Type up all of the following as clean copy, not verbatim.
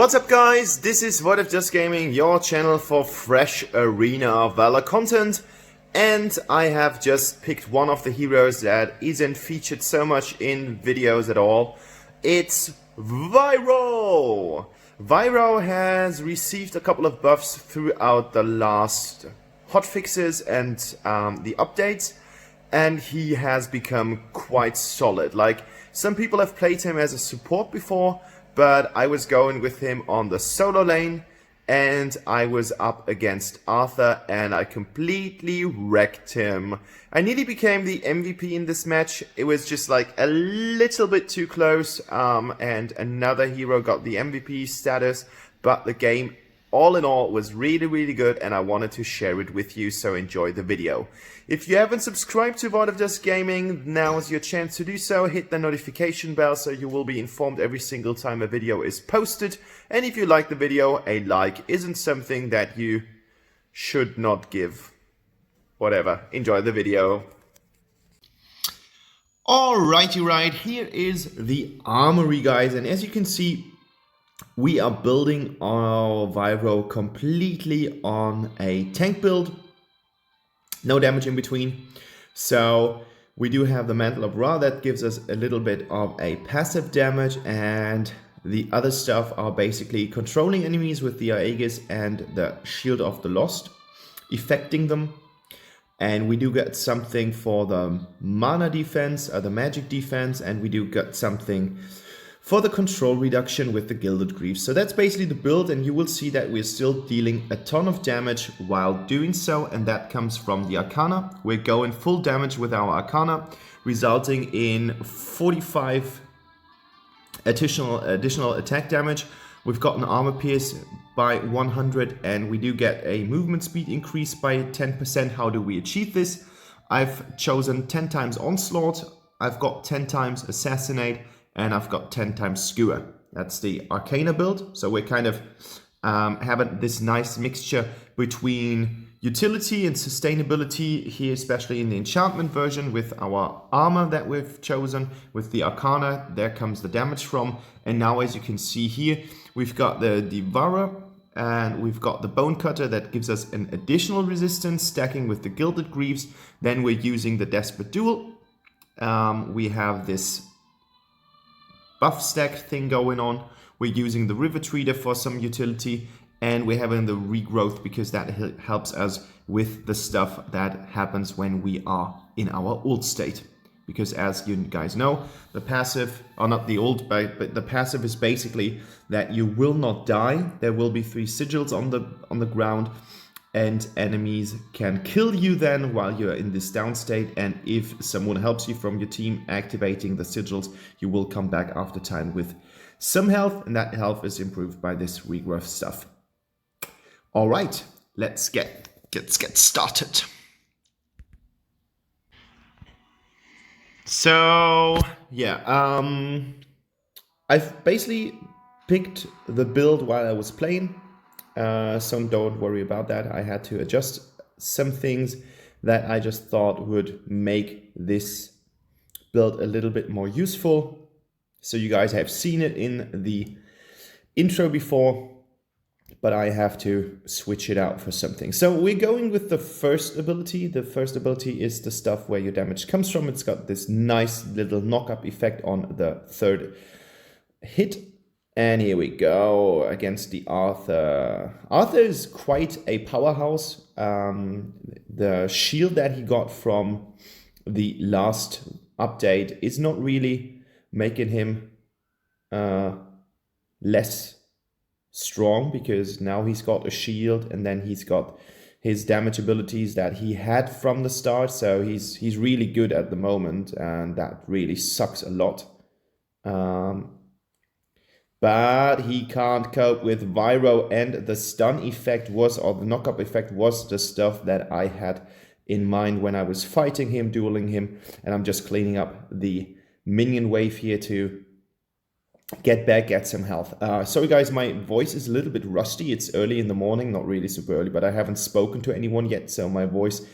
What's up guys, this is What If Just Gaming, your channel for fresh Arena Valor content, and I have just picked one of the heroes that isn't featured so much in videos at all. It's Wiro! Wiro has received a couple of buffs throughout the last hotfixes and the updates, and he has become quite solid. Like, some people have played him as a support before, but I was going with him on the solo lane, and I was up against Arthur, and I completely wrecked him. I nearly became the MVP in this match. It was just like a little bit too close, and another hero got the MVP status, but the game all in all was really good, and I wanted to share it with you, so enjoy the video. If you haven't subscribed to What If Just Gaming, now is your chance to do so. Hit the notification bell so you will be informed every single time a video is posted. And if you like the video, a like isn't something that you should not give. Whatever, enjoy the video. Alrighty, right, here is the armory, guys, and as you can see, we are building our Wiro completely on a tank build. No damage in between. So we do have the Mantle of Ra that gives us a little bit of a passive damage, and the other stuff are basically controlling enemies with the Aegis and the Shield of the Lost, affecting them. And we do get something for the mana defense, the magic defense, and we do get something for the control reduction with the Gilded Greaves. So that's basically the build, and you will see that we're still dealing a ton of damage while doing so, and that comes from the Arcana. We're going full damage with our Arcana, resulting in 45 additional attack damage. We've got an armor pierce by 100, and we do get a movement speed increase by 10%. How do we achieve this? I've chosen 10 times Onslaught, I've got 10 times Assassinate, and I've got 10 times Skewer. That's the Arcana build. So we're kind of having this nice mixture between utility and sustainability here, especially in the enchantment version with our armor that we've chosen. With the Arcana, there comes the damage from. And now, as you can see here, we've got the Devourer and we've got the Bone Cutter that gives us an additional resistance, stacking with the Gilded Greaves. Then we're using the Desperate Duel. We have this buff stack thing going on. We're using the River Treader for some utility, and we're having the regrowth because that helps us with the stuff that happens when we are in our ult state. Because as you guys know, the passive, or not the ult, but the passive is basically that you will not die. There will be 3 sigils on the ground, and enemies can kill you then while you're in this down state, and if someone helps you from your team activating the sigils, you will come back after time with some health, and that health is improved by this regrowth stuff. All right, let's get started. So yeah, I've basically picked the build while I was playing. So don't worry about that. I had to adjust some things that I just thought would make this build a little bit more useful. So you guys have seen it in the intro before, but I have to switch it out for something. So we're going with the first ability. The first ability is the stuff where your damage comes from. It's got this nice little knock-up effect on the 3rd hit. And here we go against the Arthur. Arthur is quite a powerhouse. The shield that he got from the last update is not really making him less strong, because now he's got a shield, and then he's got his damage abilities that he had from the start. So he's really good at the moment, and that really sucks a lot. But he can't cope with Wiro, and the stun effect was, or the knock-up effect was, the stuff that I had in mind when I was fighting him, dueling him, and I'm just cleaning up the minion wave here to get back, get some health. Sorry guys, my voice is a little bit rusty. It's early in the morning, not really super early, but I haven't spoken to anyone yet, so my voice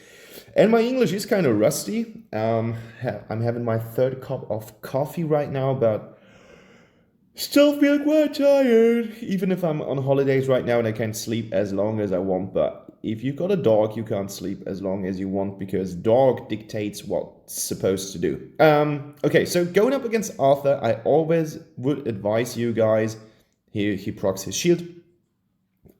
and my English is kind of rusty. I'm having my 3rd cup of coffee right now, but Still feel quite tired, even if I'm on holidays right now and I can sleep as long as I want. But if you've got a dog, you can't sleep as long as you want because dog dictates what's supposed to do. Okay, so going up against Arthur, I always would advise you guys. Here he procs his shield.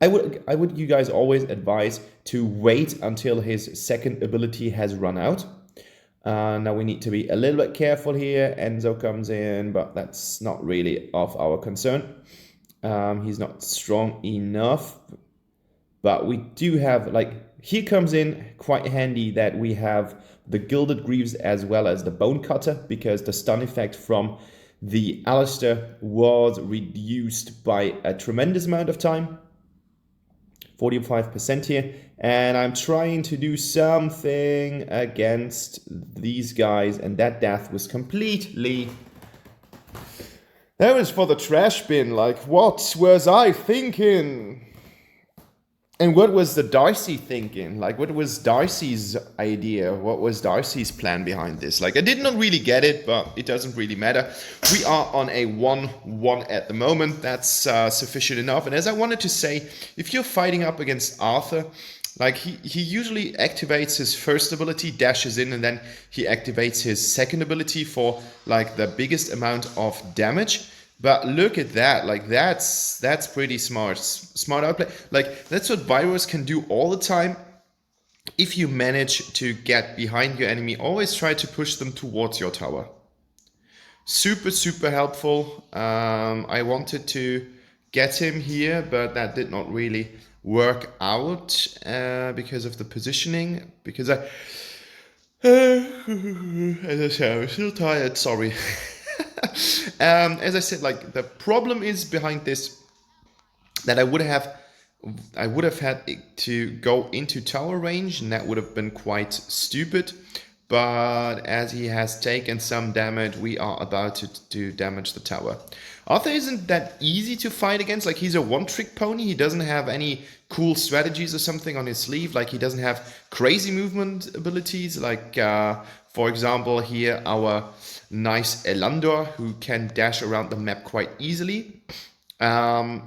I would you guys always advise to wait until his second ability has run out. Now we need to be a little bit careful here. Enzo comes in, but that's not really of our concern. He's not strong enough. But we do have, like, here comes in quite handy that we have the Gilded Greaves as well as the Bone Cutter, because the stun effect from the Alistair was reduced by a tremendous amount of time. 45% here, and I'm trying to do something against these guys, and that death was completely... That was for the trash bin. Like, what was I thinking? And what was the Darcy thinking? Like, what was Darcy's idea? What was Darcy's plan behind this? Like, I did not really get it, but it doesn't really matter. We are on a 1-1 at the moment. That's sufficient enough. And as I wanted to say, if you're fighting up against Arthur, like, he usually activates his first ability, dashes in, and then he activates his second ability for, like, the biggest amount of damage. But look at that, like, that's pretty smart. Smart outplay. Like, that's what Viros can do all the time. If you manage to get behind your enemy, always try to push them towards your tower. Super, super helpful. I wanted to get him here, but that did not really work out because of the positioning. Because as I said, I was still tired, sorry. As I said, like, the problem is behind this that I would have had to go into tower range, and that would have been quite stupid. But as he has taken some damage, we are about to damage the tower. Arthur isn't that easy to fight against. Like, he's a one-trick pony. He doesn't have any cool strategies or something on his sleeve. Like, he doesn't have crazy movement abilities. Like, for example, here our nice Elandor, who can dash around the map quite easily. But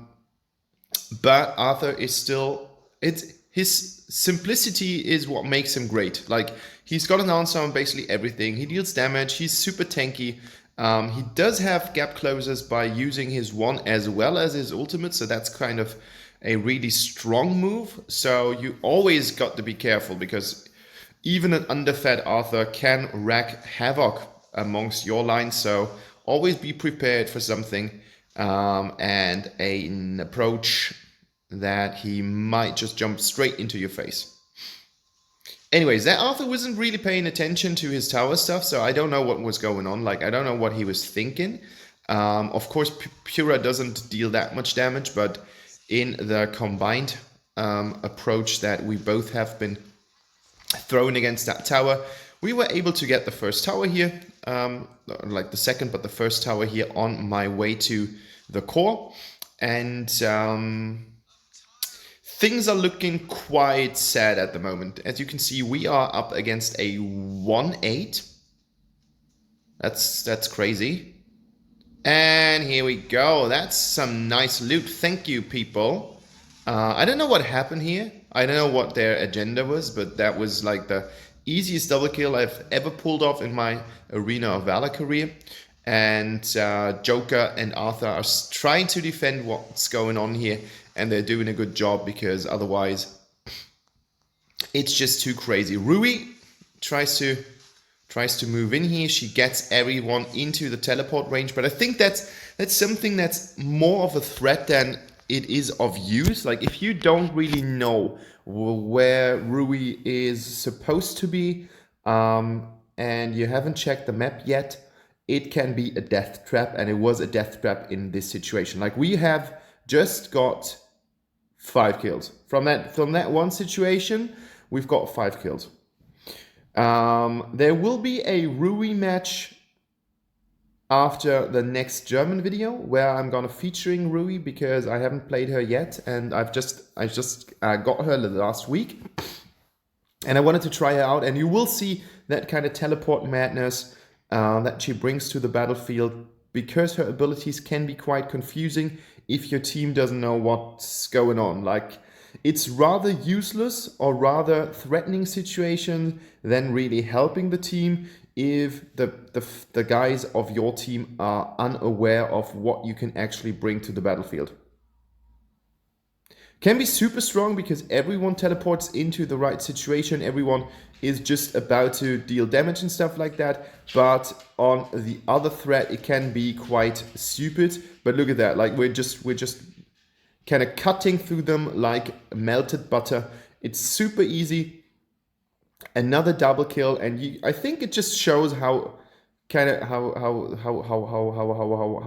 Arthur is still... His simplicity is what makes him great. Like, he's got an answer on basically everything. He deals damage. He's super tanky. He does have gap closers by using his one as well as his ultimate. So that's kind of a really strong move. So you always got to be careful, because even an underfed Arthur can wreak havoc amongst your lines. So always be prepared for something and an approach that he might just jump straight into your face. Anyways, that Arthur wasn't really paying attention to his tower stuff, so I don't know what was going on. Like, I don't know what he was thinking. Of course, Pura doesn't deal that much damage, but in the combined approach that we both have been thrown against that tower, we were able to get the first tower here, like the second, but the first tower here on my way to the core. And things are looking quite sad at the moment. As you can see, we are up against a 1-8. That's crazy. And here we go. That's some nice loot. Thank you, people. I don't know what happened here. I don't know what their agenda was, but that was like the easiest double kill I've ever pulled off in my Arena of Valor career. And Joker and Arthur are trying to defend what's going on here, and they're doing a good job, because otherwise it's just too crazy. Rui tries to move in here. She gets everyone into the teleport range, but I think that's something that's more of a threat than it is of use. Like, if you don't really know where Rui is supposed to be, and you haven't checked the map yet, it can be a death trap, and it was a death trap in this situation. Like, we have just got 5 kills. From that one situation, we've got 5 kills. There will be a Rui match after the next German video, where I'm gonna featuring Rui, because I haven't played her yet, and I just got her last week, and I wanted to try her out. And you will see that kind of teleport madness that she brings to the battlefield because her abilities can be quite confusing if your team doesn't know what's going on. Like, it's rather useless or rather threatening situation than really helping the team if the guys of your team are unaware of what you can actually bring to the battlefield. Can be super strong because everyone teleports into the right situation. Everyone is just about to deal damage and stuff like that. But on the other threat, it can be quite stupid. But look at that, like we're just kind of cutting through them like melted butter. It's super easy. Another double kill, and I think it just shows how how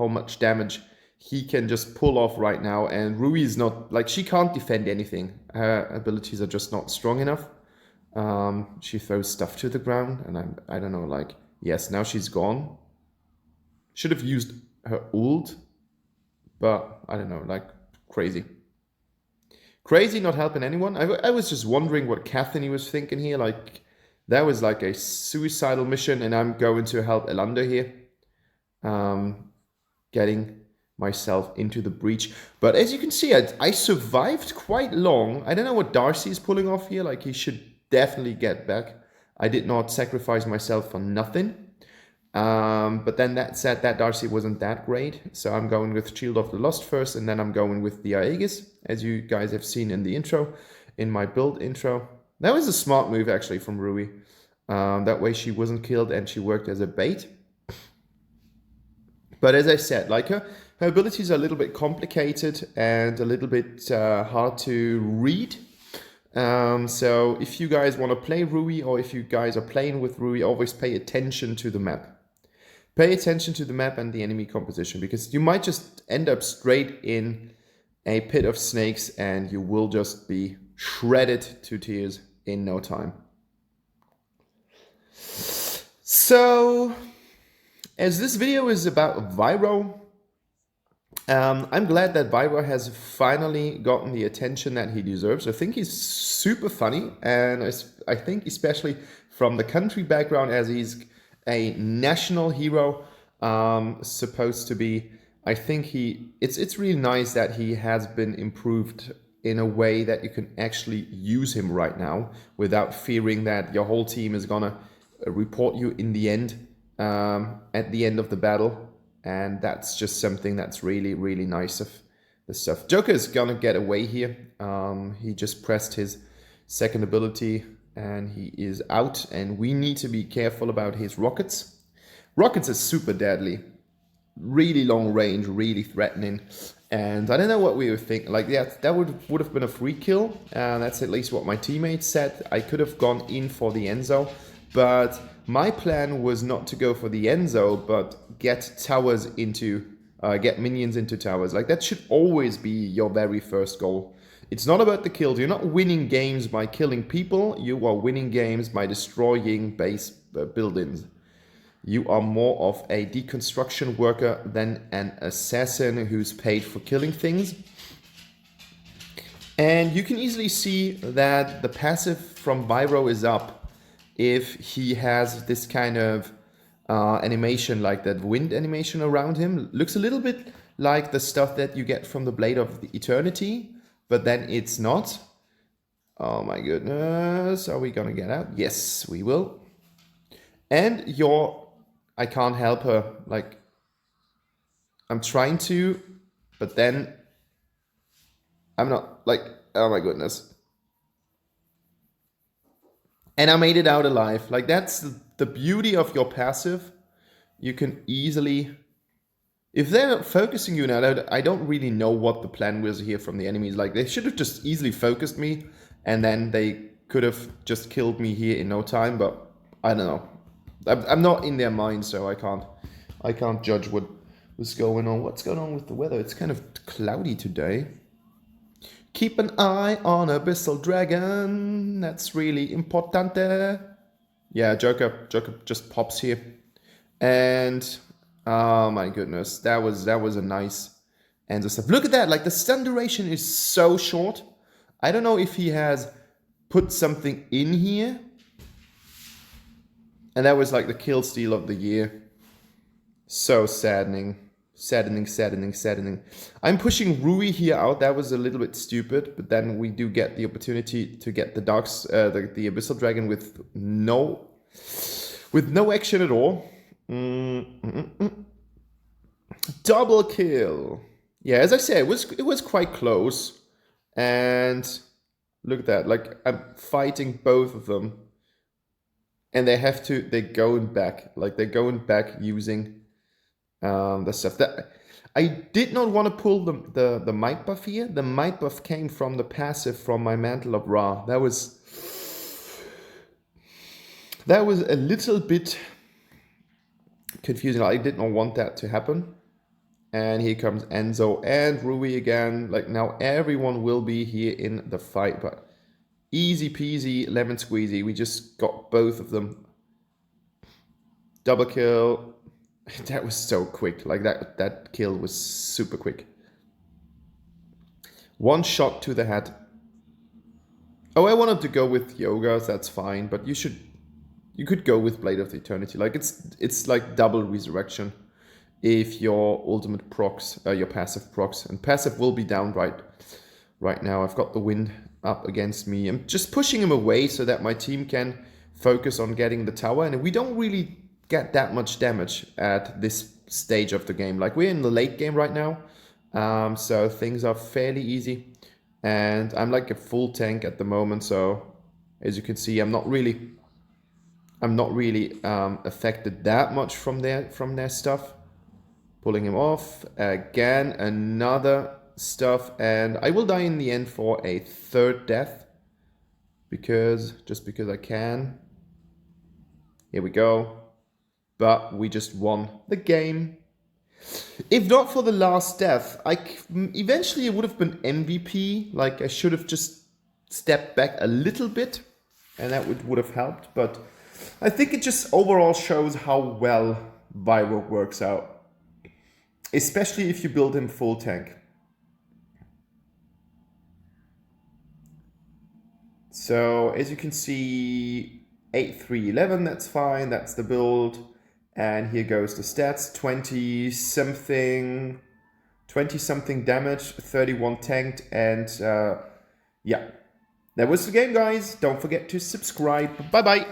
much damage he can just pull off right now. And Rui is not, like, she can't defend anything. Her abilities are just not strong enough. She throws stuff to the ground, and I don't know, like, yes, now she's gone. Should have used her ult, but I don't know, like, crazy. Crazy, not helping anyone. I was just wondering what Cathany was thinking here. Like, that was like a suicidal mission, and I'm going to help Elander here. Getting myself into the breach. But as you can see, I survived quite long. I don't know what Darcy is pulling off here. Like, he should definitely get back. I did not sacrifice myself for nothing. But then that said, that Darcy wasn't that great. So I'm going with Shield of the Lost first, and then I'm going with the Aegis, as you guys have seen in the intro, in my build intro. That was a smart move actually from Rui. That way she wasn't killed and she worked as a bait. But as I said, like, her abilities are a little bit complicated and a little bit hard to read. So if you guys want to play Rui, or if you guys are playing with Rui, always pay attention to the map. Pay attention to the map and the enemy composition, because you might just end up straight in a pit of snakes and you will just be shredded to tears in no time. So, as this video is about Wiro, I'm glad that Wiro has finally gotten the attention that he deserves. I think he's super funny, and I think especially from the country background, as he's a national hero, supposed to be. I think it's really nice that he has been improved in a way that you can actually use him right now without fearing that your whole team is gonna report you in the end, at the end of the battle. And that's just something that's really, really nice of the stuff. Joker is gonna get away here. He just pressed his second ability and he is out, and we need to be careful about his rockets. Rockets are super deadly, really long range, really threatening. And I don't know what we were thinking. Like, yeah, that would have been a free kill. That's at least what my teammates said. I could have gone in for the Enzo, but my plan was not to go for the Enzo, but get towers into, get minions into towers. Like, that should always be your very first goal. It's not about the kills. You're not winning games by killing people. You are winning games by destroying base buildings. You are more of a deconstruction worker than an assassin who's paid for killing things. And you can easily see that the passive from Wiro is up if he has this kind of animation, like that wind animation around him. Looks a little bit like the stuff that you get from the Blade of the Eternity, but then it's not. Oh my goodness, are we gonna get out? Yes, we will. And I can't help her, like, I'm trying to, but then I'm not, like, oh my goodness. And I made it out alive. Like, that's the beauty of your passive. You can easily, if they're not focusing you now, I don't really know what the plan was here from the enemies. Like, they should have just easily focused me, and then they could have just killed me here in no time, but I don't know. I'm not in their mind, so I can't judge what was going on. What's going on with the weather? It's kind of cloudy today. Keep an eye on Abyssal Dragon. That's really important. Yeah, Joker just pops here. And oh my goodness, that was a nice end of stuff. Look at that, like, the stun duration is so short. I don't know if he has put something in here. And that was like the kill steal of the year. So saddening. Saddening. I'm pushing Rui here out. That was a little bit stupid, but then we do get the opportunity to get the dogs, the Abyssal Dragon with no action at all. Double kill. Yeah, as I said, it was quite close. And look at that. Like, I'm fighting both of them. And they're going back. Like, they're going back using the stuff that I did not want to pull the might buff here. The might buff came from the passive from my Mantle of Ra. That was a little bit confusing. I did not want that to happen. And here comes Enzo and Rui again. Like, now everyone will be here in the fight, but easy peasy lemon squeezy. We just got both of them. Double kill. That was so quick. Like, that kill was super quick. One shot to the head. Oh, I wanted to go with Yogas, that's fine, but you could go with Blade of the Eternity. Like, it's like double resurrection if your ultimate procs, your passive procs, and passive will be down right now. I've got the wind up against me. I'm just pushing him away so that my team can focus on getting the tower, and we don't really get that much damage at this stage of the game. Like, we're in the late game right now, so things are fairly easy, and I'm like a full tank at the moment. So as you can see, I'm not really affected that much from their stuff. Pulling him off again, another stuff, and I will die in the end for a third death just because I can. Here we go. But we just won the game. If not for the last death, eventually it would have been MVP. Like, I should have just stepped back a little bit, and that would have helped. But I think it just overall shows how well Wiro works out, especially if you build him full tank. So as you can see, 8-3-11, that's fine. That's the build. And here goes the stats, 20 something damage, 31 tanked, and yeah. That was the game, guys. Don't forget to subscribe. Bye-bye.